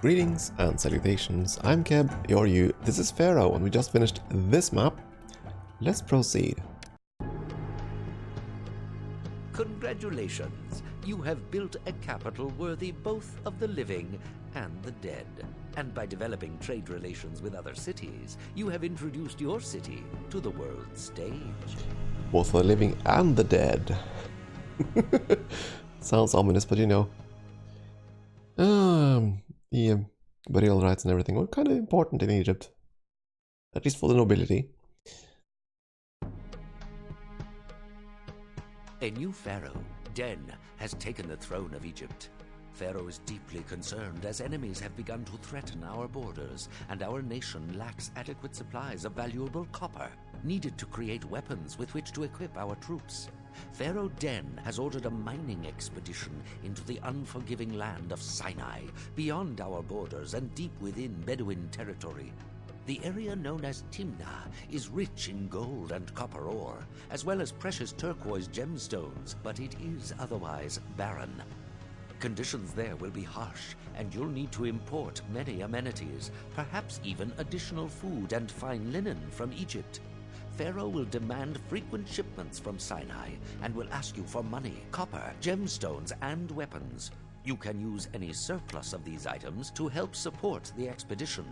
Greetings and salutations, I'm Keb, you're you, this is Pharaoh, and we just finished this map. Let's proceed. Congratulations! You have built a capital worthy both of the living and the dead. And by developing trade relations with other cities, you have introduced your city to the world stage. Both for the living and the dead. Sounds ominous, but you know. The burial rights and everything were kind of important in Egypt. At least for the nobility. A new pharaoh, Den, has taken the throne of Egypt. Pharaoh is deeply concerned as enemies have begun to threaten our borders, and our nation lacks adequate supplies of valuable copper, needed to create weapons with which to equip our troops. Pharaoh Den has ordered a mining expedition into the unforgiving land of Sinai, beyond our borders and deep within Bedouin territory. The area known as Timna is rich in gold and copper ore, as well as precious turquoise gemstones, but it is otherwise barren. Conditions there will be harsh, and you'll need to import many amenities, perhaps even additional food and fine linen from Egypt. Pharaoh will demand frequent shipments from Sinai and will ask you for money, copper, gemstones, and weapons. You can use any surplus of these items to help support the expedition.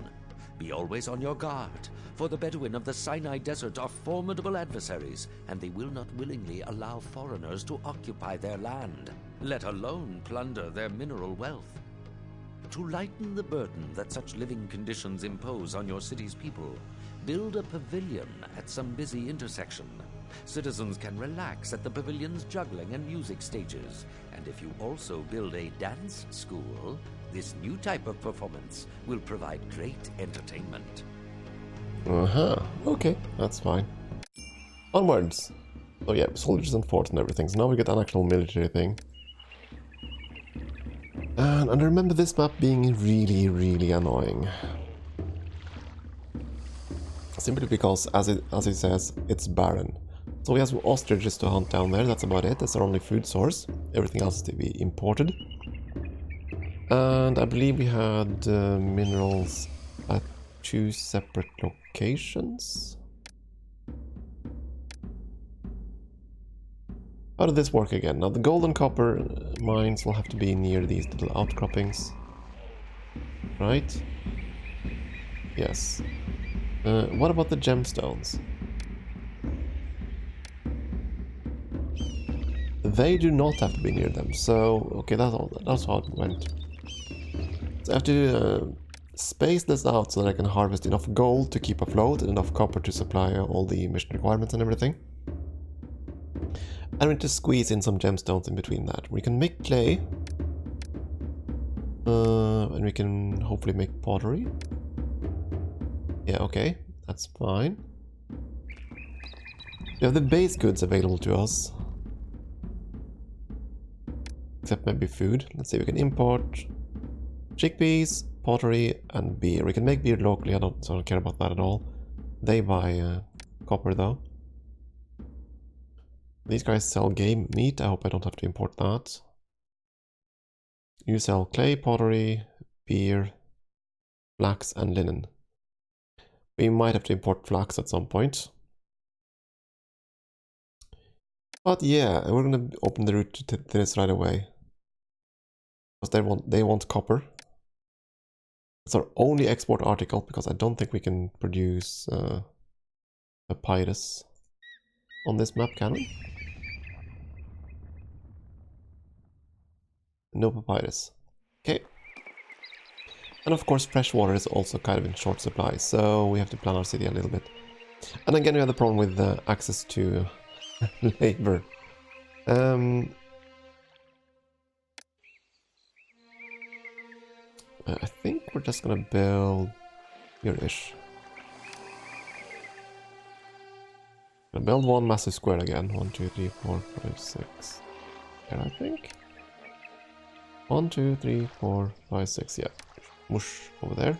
Be always on your guard, for the Bedouin of the Sinai Desert are formidable adversaries, and they will not willingly allow foreigners to occupy their land, let alone plunder their mineral wealth. To lighten the burden that such living conditions impose on your city's people, build a pavilion at some busy intersection. Citizens can relax at the pavilion's juggling and music stages, and if you also build a dance school, this new type of performance will provide great entertainment. Okay, that's fine. Onwards! Oh yeah, soldiers and forts and everything, so now we get an actual military thing. And I remember this map being really annoying. Simply because, as it says, it's barren. So we have some ostriches to hunt down there, that's about it, that's our only food source. Everything else is to be imported. And I believe we had minerals at 2 separate locations. How did this work again? Now the gold and copper mines will have to be near these little outcroppings. Right? Yes. What about the gemstones? They do not have to be near them, so okay, that's how it went. So I have to space this out so that I can harvest enough gold to keep afloat and enough copper to supply all the mission requirements and everything. And we need to squeeze in some gemstones in between that. We can make clay. And we can hopefully make pottery. Yeah, okay, that's fine. We have the base goods available to us. Except maybe food. Let's see, we can import chickpeas, pottery, and beer. We can make beer locally, I don't care about that at all. They buy copper though. These guys sell game meat, I hope I don't have to import that. You sell clay, pottery, beer, flax, and linen. We might have to import flax at some point. But yeah, we're gonna open the route to this right away. Because they want copper. It's our only export article, because I don't think we can produce papyrus on this map, can we? No papyrus. Okay. And of course fresh water is also kind of in short supply, so we have to plan our city a little bit. And again we have the problem with access to labor. I think we're just gonna build here-ish. Gonna build one massive square again. 1, 2, 3, 4, 5, 6. Here, I think. 1, 2, 3, 4, 5, 6. Yeah. Whoosh over there.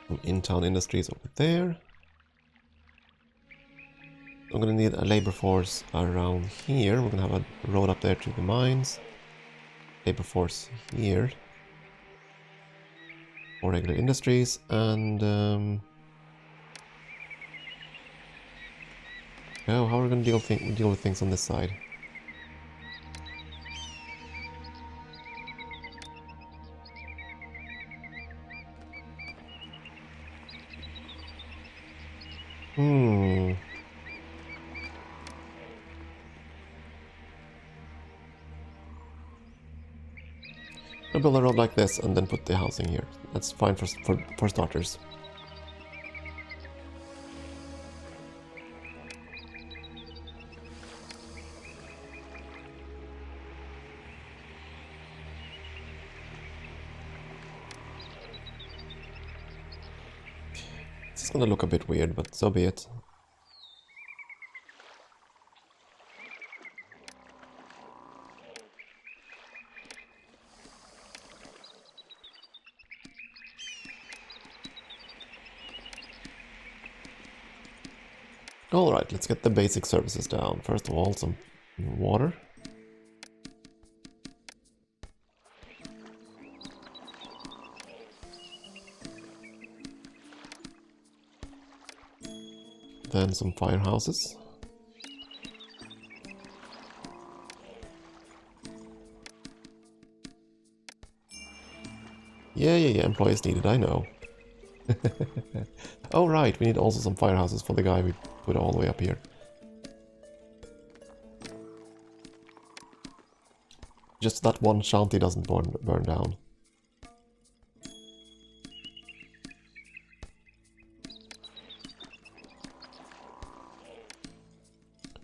Some in-town industries over there. I'm gonna need a labor force around here. We're gonna have a road up there to the mines. labor force here. More regular industries, and oh, how are we going to deal with things on this side? I'll build a road like this and then put the housing here. That's fine for starters. It's gonna look a bit weird, but so be it. Alright, let's get the basic services down. First of all, some water. Then some firehouses. Yeah, employees needed, I know. Oh right, we need also some firehouses for the guy we put all the way up here. Just that one shanty doesn't burn down.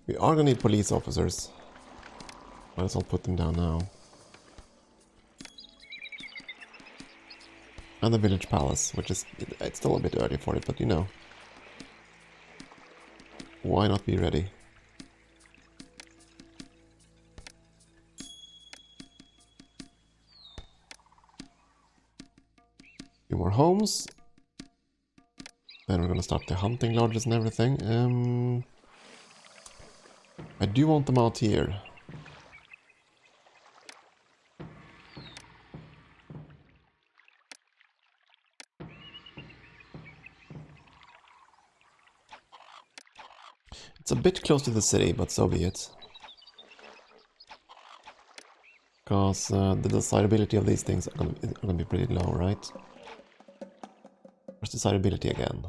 We are gonna need police officers. Might as well put them down now. And the village palace, which is, it's still a bit early for it, but you know. Why not be ready? Few more homes. Then we're gonna start the hunting lodges and everything. I do want them out here. It's a bit close to the city, but so be it. Because the desirability of these things are gonna be pretty low, right? Where's desirability again?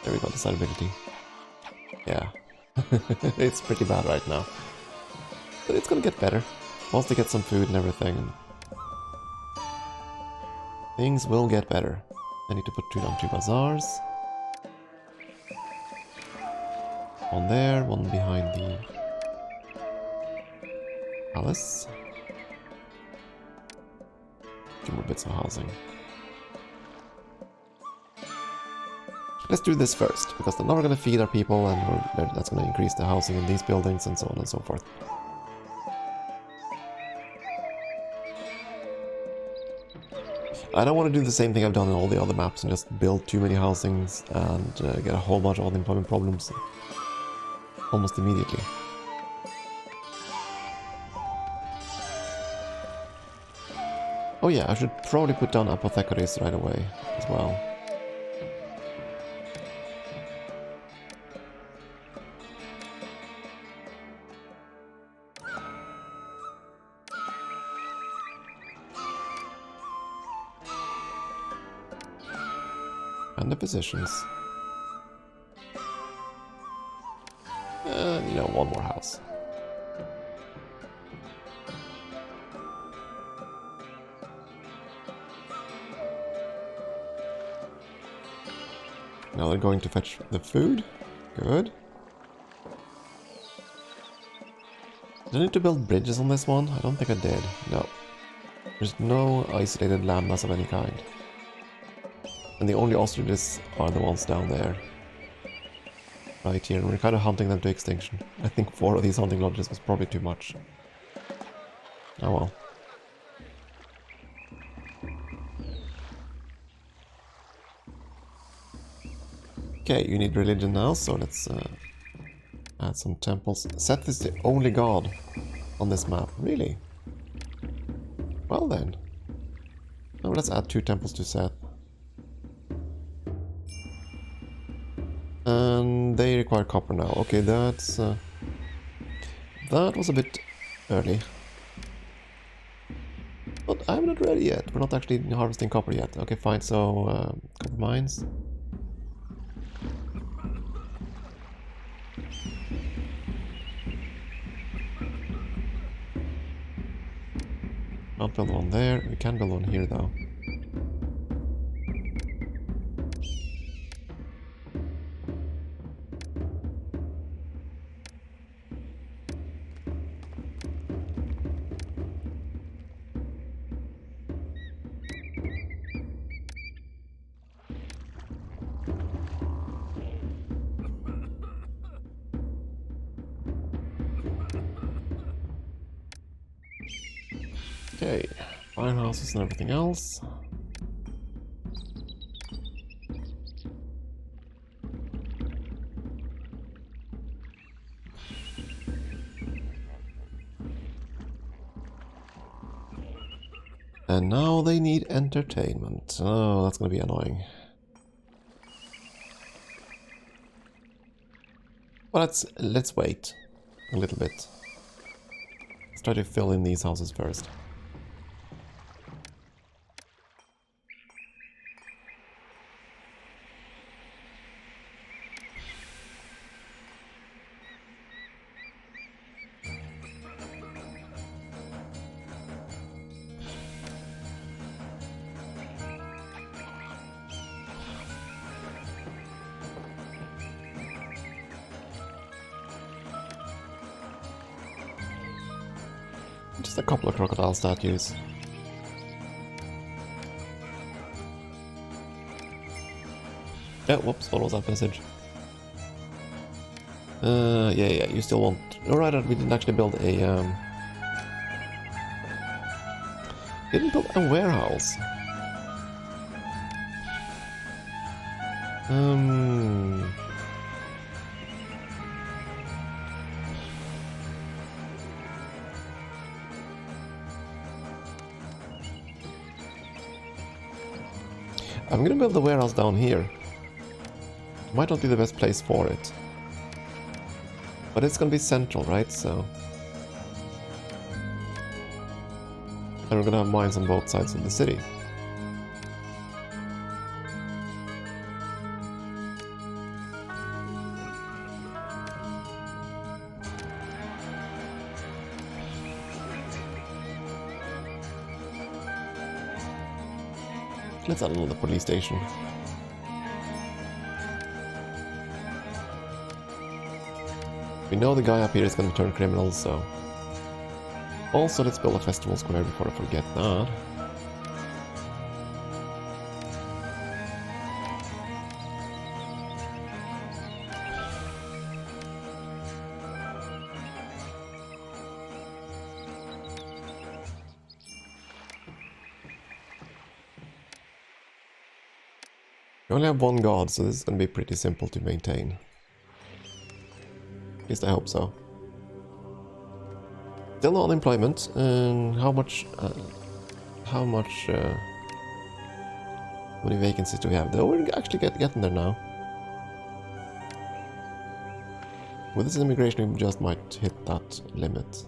There we go, desirability. Yeah. It's pretty bad right now. But it's gonna get better. Once they get some food and everything. Things will get better. I need to put two bazaars. One there, one behind the palace. Two more bits of housing. Let's do this first, because then now we're going to feed our people, and that's going to increase the housing in these buildings and so on and so forth. I don't want to do the same thing I've done in all the other maps and just build too many housings and get a whole bunch of unemployment problems almost immediately. Oh yeah, I should probably put down apothecaries right away as well. And the physicians. And, you know, one more house. Now they're going to fetch the food. Good. Did I need to build bridges on this one? I don't think I did. No. There's no isolated landmass of any kind. And the only ostriches are the ones down there. Right here, and we're kind of hunting them to extinction. I think 4 of these hunting lodges was probably too much. Oh well. Okay, you need religion now, so let's Add some temples. Seth is the only god on this map. Really? Well then. Oh, let's add 2 temples to Seth. And they require copper now. Okay, that's... that was a bit early. But I'm not ready yet. We're not actually harvesting copper yet. Okay, fine. So, copper mines. Can't build one there. We can build one here, though. Okay, firehouses and everything else. And now they need entertainment. Oh, that's gonna be annoying. Well, let's wait a little bit. Let's try to fill in these houses first. Just a couple of crocodile statues. Yeah, whoops, what was that message? Yeah, you still want... Alright, we didn't actually build a, didn't build a warehouse. I'm gonna build the warehouse down here. Might not be the best place for it. But it's gonna be central, right? So... And we're gonna have mines on both sides of the city. Let's add another police station. We know the guy up here is going to turn criminal, so... Also, let's build a festival square before I forget that. We only have one god, so this is going to be pretty simple to maintain. At least I hope so. Still no unemployment, and how many vacancies do we have? Though we're actually getting there now. With this immigration, we just might hit that limit.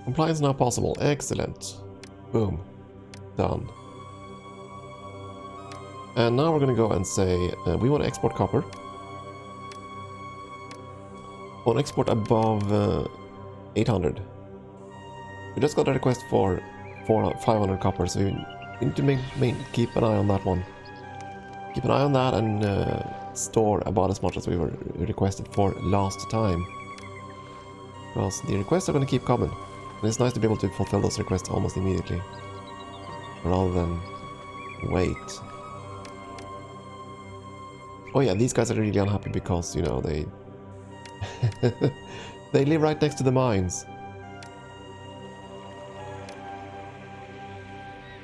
Compliance now possible. Excellent. Boom. Done. And now we're going to go and say we want to export copper. We want to export above 800. We just got a request for 500 copper, so we need to keep an eye on that one. Keep an eye on that and store about as much as we were requested for last time. Because the requests are going to keep coming. And it's nice to be able to fulfill those requests almost immediately, rather than wait. Oh yeah, these guys are really unhappy because, you know, they... they live right next to the mines.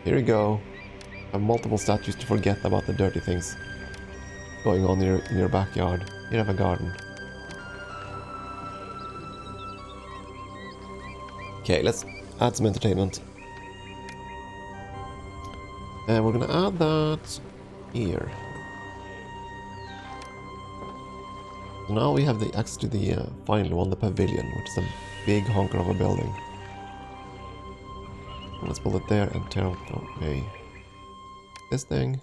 Here we go. Have multiple statues to forget about the dirty things going on in your backyard. You have a garden. Okay, let's add some entertainment. And we're gonna add that here. So now we have the access to the final one, the pavilion, which is a big honker of a building. Let's build it there and tear away this thing.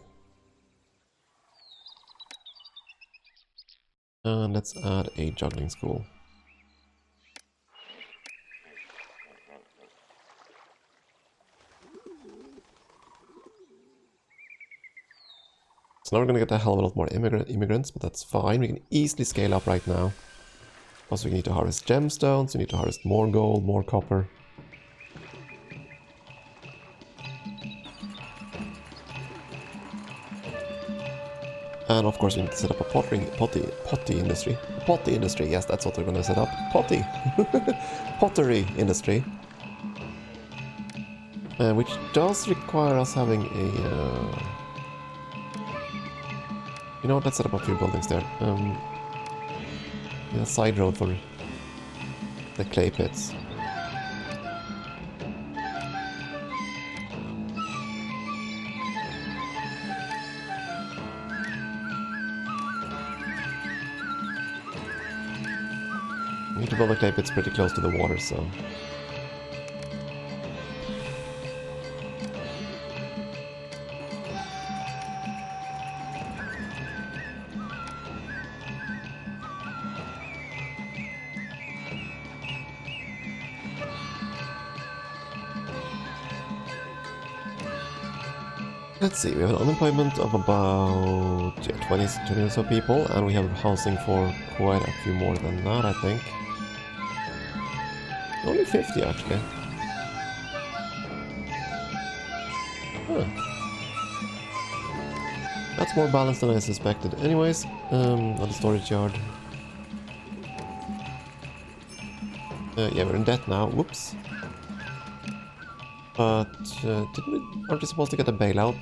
And let's add a juggling school. So now we're gonna get a hell of a lot more immigrants, but that's fine. We can easily scale up right now. Also, we need to harvest gemstones, we need to harvest more gold, more copper. And of course we need to set up a potty industry. Potty industry, yes, that's what we're gonna set up. Potty! Pottery industry. Which does require us having a... You know what, let's set up a few buildings there. A side road for the clay pits. We need to build the clay pits pretty close to the water, so... Let's see, we have an unemployment of about 20 or so people, and we have housing for quite a few more than that, I think. Only 50 actually. Huh. That's more balanced than I suspected. Anyways, another storage yard. Yeah, we're in debt now. Whoops. But aren't we supposed to get a bailout?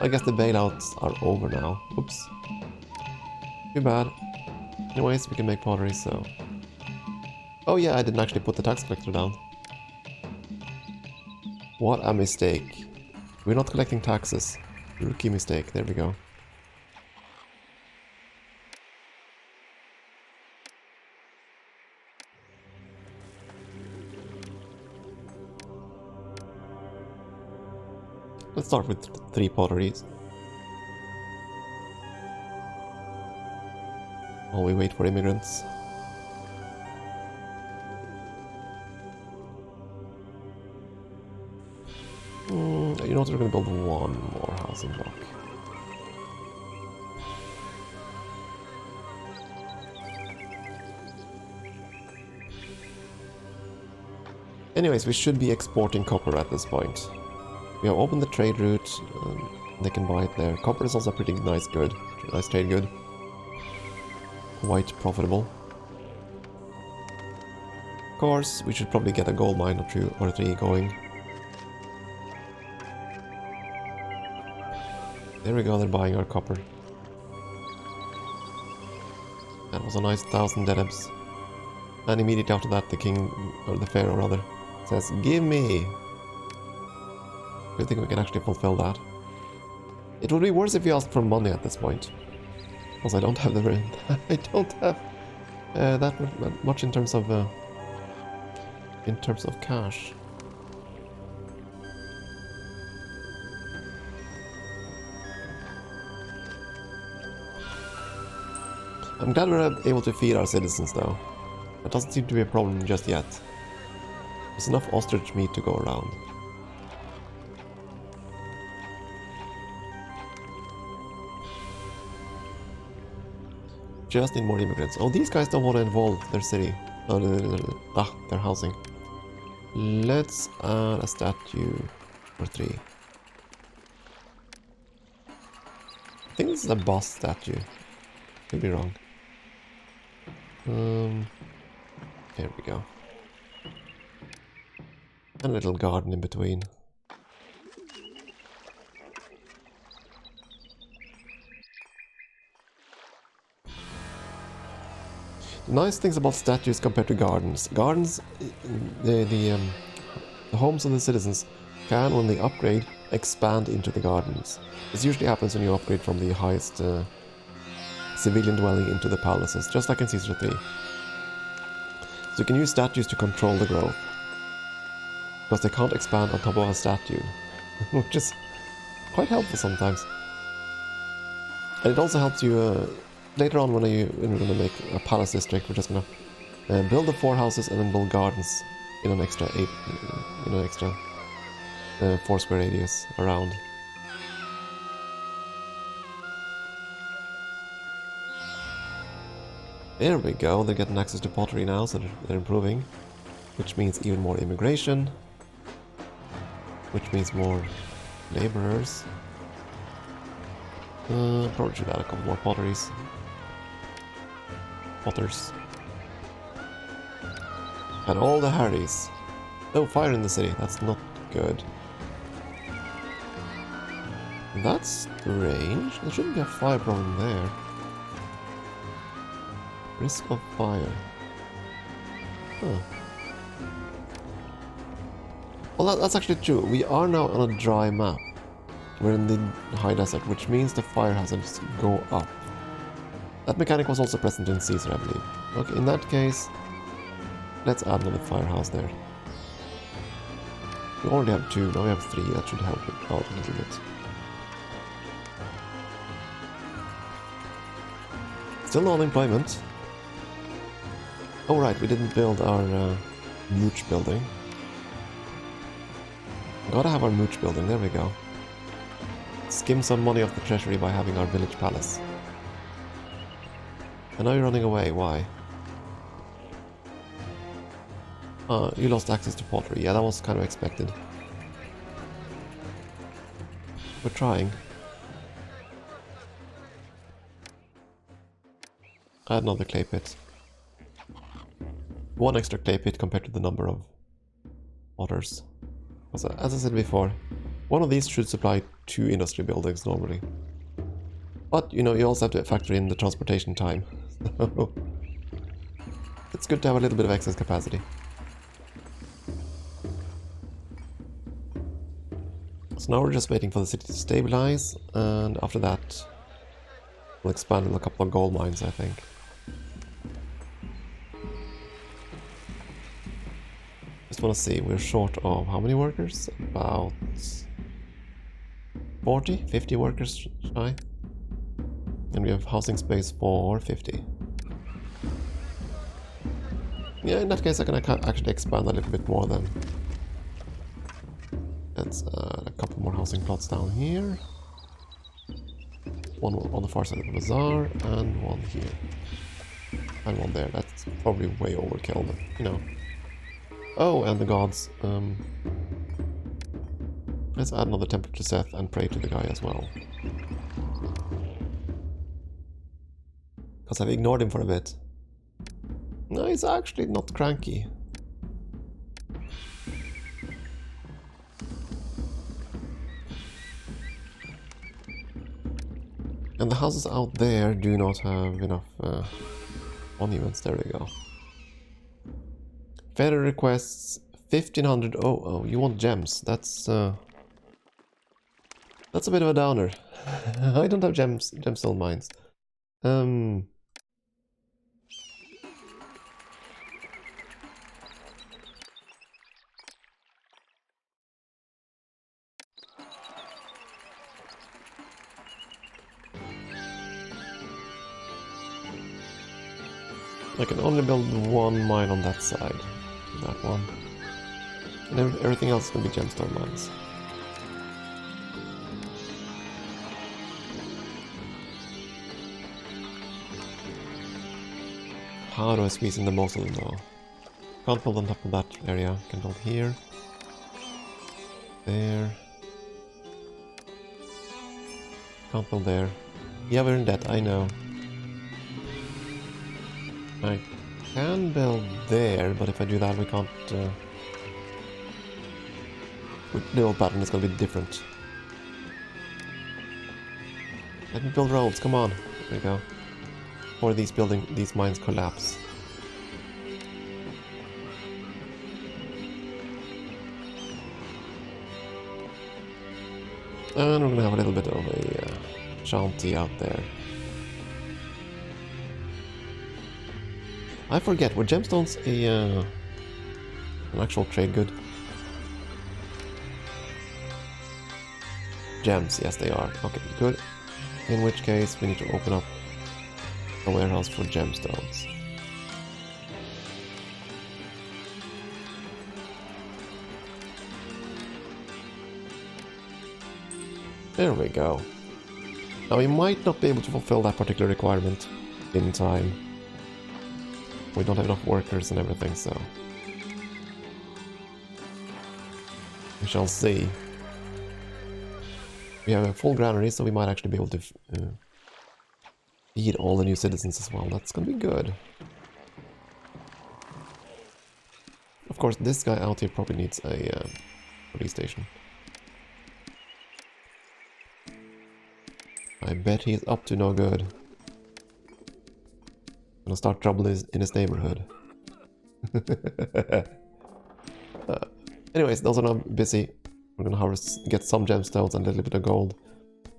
I guess the bailouts are over now. Oops. Too bad. Anyways, we can make pottery, so... Oh yeah, I didn't actually put the tax collector down. What a mistake. We're not collecting taxes. Rookie mistake, there we go. Let's start with 3 potteries. While we wait for immigrants. You know what, we're gonna build 1 more housing block. Anyways, we should be exporting copper at this point. We have opened the trade route, they can buy it there. Copper is also a pretty nice trade good. Quite profitable. Of course, we should probably get a gold mine or 2 or 3 going. There we go, they're buying our copper. That was a nice 1,000 delebs. And immediately after that, the king, or the pharaoh rather, says, "Give me!" I think we can actually fulfill that. It would be worse if we asked for money at this point. Because I don't have the... I don't have that much in terms of cash. I'm glad we're able to feed our citizens though. That doesn't seem to be a problem just yet. There's enough ostrich meat to go around. Just need more immigrants. Oh, these guys don't want to involve their city. Their housing. Let's add a statue or 3. I think this is a boss statue. Could be wrong. There we go. And a little garden in between. Nice things about statues compared to gardens. Gardens, the homes of the citizens can, when they upgrade, expand into the gardens. This usually happens when you upgrade from the highest civilian dwelling into the palaces, just like in Caesar 3. So you can use statues to control the growth, because they can't expand on top of a statue, which is quite helpful sometimes. And it also helps you later on when you're going to make a palace district. We're just going to build the 4 houses and then build gardens in an extra 4 square radius around. There we go, they're getting access to pottery now, so they're improving. Which means even more immigration. Which means more laborers. Probably should add a couple more potters. And all the Harrys. Oh, fire in the city, that's not good. That's strange. There shouldn't be a fire problem there. Risk of fire. Huh. Well, that's actually true. We are now on a dry map. We're in the high desert, which means the fire hazards go up. That mechanic was also present in Caesar, I believe. Okay, in that case, let's add another firehouse there. We already have 2, now we have 3. That should help it out a little bit. Still no unemployment. Oh right, we didn't build our mooch building. Gotta have our mooch building, there we go. Skim some money off the treasury by having our village palace. And now you're running away, why? You lost access to pottery. Yeah, that was kind of expected. We're trying. Add another clay pit. 1 extra clay pit compared to the number of potters. As I said before, one of these should supply 2 industry buildings normally. But, you know, you also have to factor in the transportation time. It's good to have a little bit of excess capacity. So now we're just waiting for the city to stabilize, and after that we'll expand with a couple of gold mines, I think. Just want to see, we're short of how many workers? About 40, 50 workers shy. And we have housing space for 50. Yeah, in that case I can actually expand a little bit more then. Let's add a couple more housing plots down here. One on the far side of the bazaar, and one here. And one there. That's probably way overkill, but you know. Oh, and the gods. Let's add another temple to Seth and pray to the guy as well. Because I've ignored him for a bit. No, he's actually not cranky. And the houses out there do not have enough monuments. There we go. Pharaoh requests 1500. Oh, you want gems? That's a bit of a downer. I don't have gemstone mines. I can only build 1 mine on that side. That one. And everything else is going to be gemstone mines. How do I squeeze in the most of them though? Can't build on top of that area. Can build here. There. Can't build there. Yeah, we're in debt, I know. I can build there, but if I do that we can't... the old pattern is going to be different. Let me build roads, come on. There we go. Or these mines collapse. And we're gonna have a little bit of a shanty out there. I forget, were gemstones an actual trade good? Gems, yes they are. Okay, good. In which case we need to open up a warehouse for gemstones. There we go. Now we might not be able to fulfill that particular requirement in time. We don't have enough workers and everything, so... we shall see. We have a full granary, so we might actually be able to feed all the new citizens as well. That's gonna be good. Of course, this guy out here probably needs a police station. I bet he's up to no good. Gonna start trouble in his neighborhood. Anyways, those are now busy. We're gonna harvest, get some gemstones and a little bit of gold.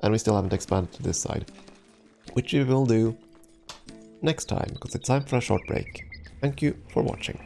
And we still haven't expanded to this side. Which we will do next time, because it's time for a short break. Thank you for watching.